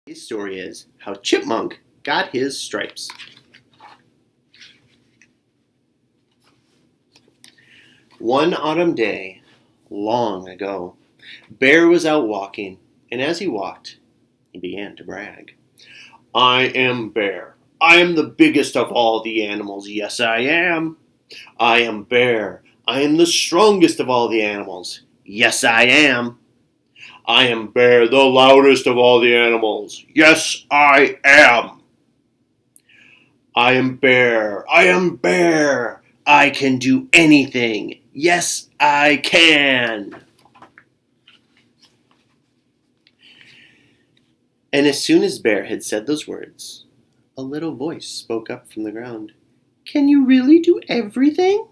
Today's story is How Chipmunk Got His Stripes. One autumn day, long ago, Bear was out walking, and as he walked, he began to brag. I am Bear. I am the biggest of all the animals. Yes, I am. I am Bear. I am the strongest of all the animals. Yes, I am. I am Bear, the loudest of all the animals. Yes, I am. I am Bear. I am Bear. I can do anything. Yes, I can. And as soon as Bear had said those words, a little voice spoke up from the ground. Can you really do everything?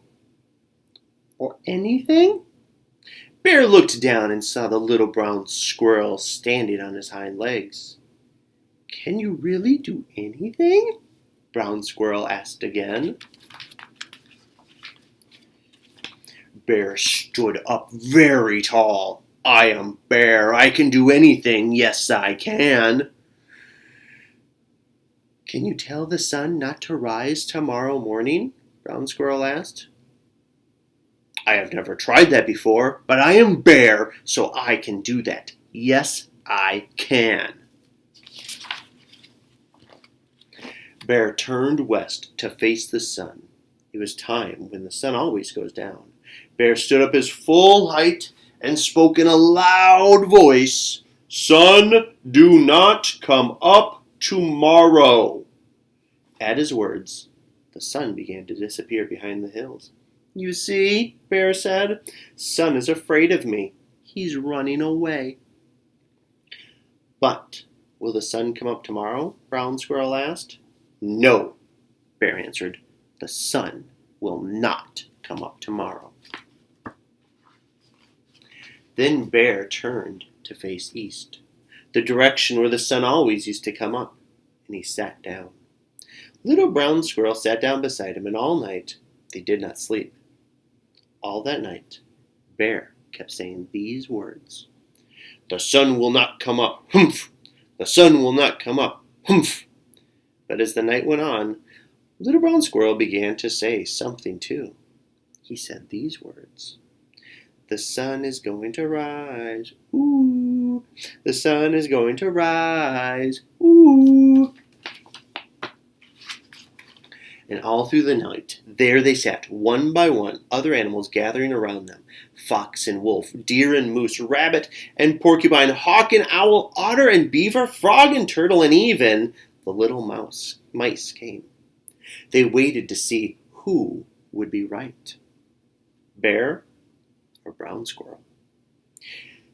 Or anything? Bear looked down and saw the little brown squirrel standing on his hind legs. Can you really do anything? Brown Squirrel asked again. Bear stood up very tall. I am Bear. I can do anything. Yes, I can. Can you tell the sun not to rise tomorrow morning? Brown Squirrel asked. I have never tried that before, but I am Bear, so I can do that. Yes, I can. Bear turned west to face the sun. It was time when the sun always goes down. Bear stood up his full height and spoke in a loud voice, Sun, do not come up tomorrow. At his words, the sun began to disappear behind the hills. You see, Bear said, Sun is afraid of me. He's running away. But will the sun come up tomorrow? Brown Squirrel asked. No, Bear answered. The sun will not come up tomorrow. Then Bear turned to face east, the direction where the sun always used to come up, and he sat down. Little Brown Squirrel sat down beside him, and all night they did not sleep. All that night, Bear kept saying these words. The sun will not come up, humph! The sun will not come up, humph! But as the night went on, Little Brown Squirrel began to say something too. He said these words. The sun is going to rise, ooh! The sun is going to rise, ooh! And all through the night, there they sat, one by one, other animals gathering around them. Fox and wolf, deer and moose, rabbit and porcupine, hawk and owl, otter and beaver, frog and turtle, and even the little mice came. They waited to see who would be right, Bear or Brown Squirrel.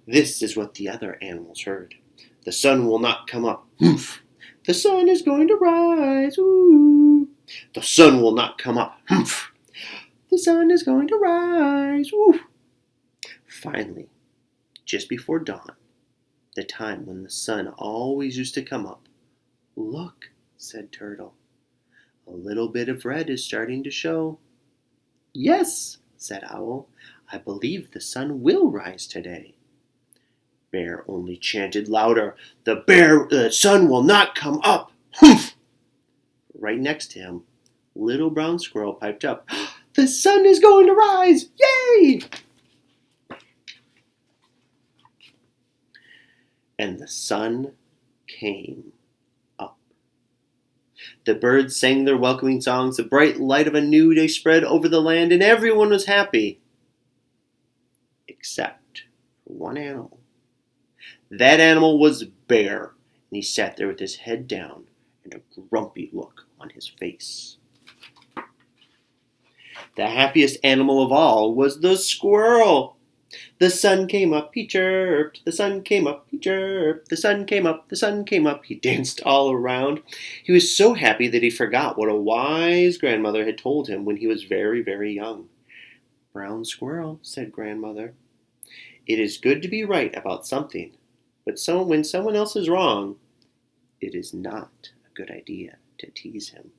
This is what the other animals heard. The sun will not come up. Humph! The sun is going to rise. Ooh! The sun will not come up. Humph! The sun is going to rise. Ooh! Finally, just before dawn, the time when the sun always used to come up, Look, said Turtle. A little bit of red is starting to show. Yes, said Owl. I believe the sun will rise today. Bear only chanted louder. The sun will not come up. Humph! Right next to him, Little Brown Squirrel piped up. The sun is going to rise! Yay! And the sun came up. The birds sang their welcoming songs. The bright light of a new day spread over the land, and everyone was happy. Except for one animal. That animal was Bear, and he sat there with his head down and a grumpy look on his face. The happiest animal of all was the squirrel. The sun came up, he chirped. The sun came up, he chirped. The sun came up, the sun came up. He danced all around. He was so happy that he forgot what a wise grandmother had told him when he was very, very young. Brown Squirrel, said grandmother, it is good to be right about something, but when someone else is wrong, it is not a good idea to tease him.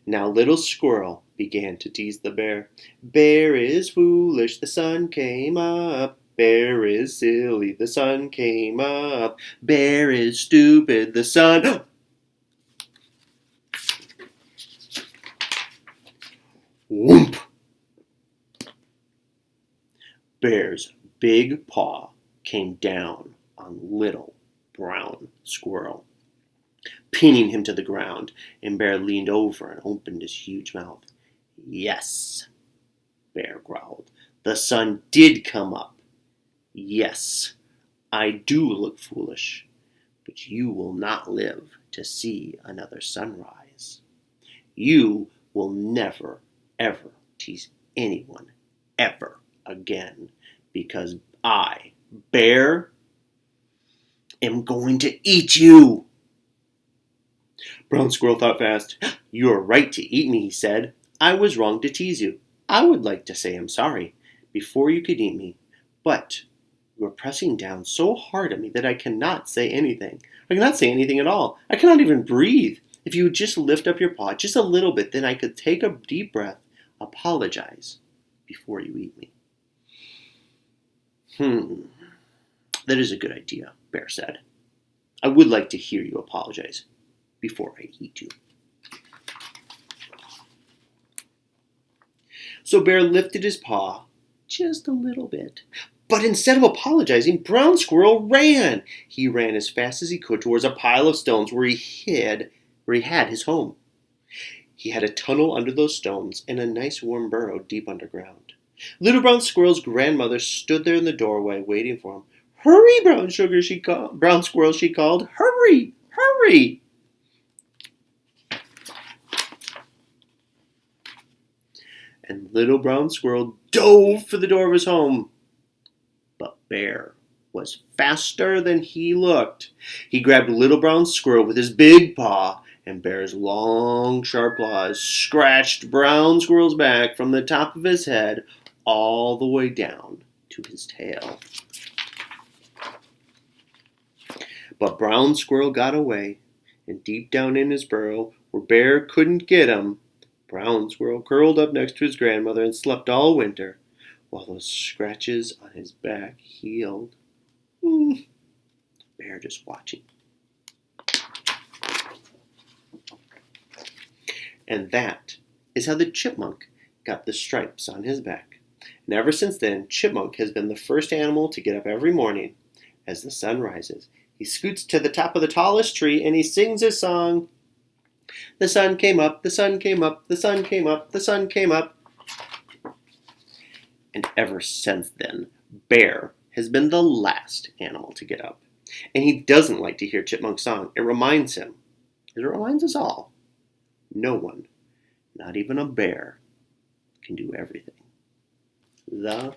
Now little Squirrel began to tease the Bear. Bear is foolish, the sun came up. Bear is silly, the sun came up. Bear is stupid, the sun... Whoomp! Bear's big paw came down on little brown squirrel, pinning him to the ground, and Bear leaned over and opened his huge mouth. Yes, Bear growled, the sun did come up. Yes, I do look foolish, but you will not live to see another sunrise. You will never, ever tease anyone, ever again, because I, Bear, am going to eat you. Brown Squirrel thought fast. You are right to eat me, he said. I was wrong to tease you. I would like to say I'm sorry before you could eat me, but you are pressing down so hard at me that I cannot say anything. I cannot say anything at all. I cannot even breathe. If you would just lift up your paw just a little bit, then I could take a deep breath, apologize before you eat me. That is a good idea, Bear said. I would like to hear you apologize before I eat you. So Bear lifted his paw just a little bit. But instead of apologizing, Brown Squirrel ran. He ran as fast as he could towards a pile of stones where he had his home. He had a tunnel under those stones and a nice warm burrow deep underground. Little Brown Squirrel's grandmother stood there in the doorway waiting for him. Hurry, Brown Squirrel, she called. Hurry, hurry. And Little Brown Squirrel dove for the door of his home. But Bear was faster than he looked. He grabbed Little Brown Squirrel with his big paw, and Bear's long, sharp claws scratched Brown Squirrel's back from the top of his head all the way down to his tail. But Brown Squirrel got away, and deep down in his burrow, where Bear couldn't get him, Brown Squirrel curled up next to his grandmother and slept all winter, while those scratches on his back healed. Bear just watching. And that is how the chipmunk got the stripes on his back. And ever since then, Chipmunk has been the first animal to get up every morning as the sun rises. He scoots to the top of the tallest tree and he sings his song. The sun came up, the sun came up, the sun came up, the sun came up. And ever since then, Bear has been the last animal to get up. And he doesn't like to hear Chipmunk's song. It reminds him, as it reminds us all, no one, not even a bear, can do everything. The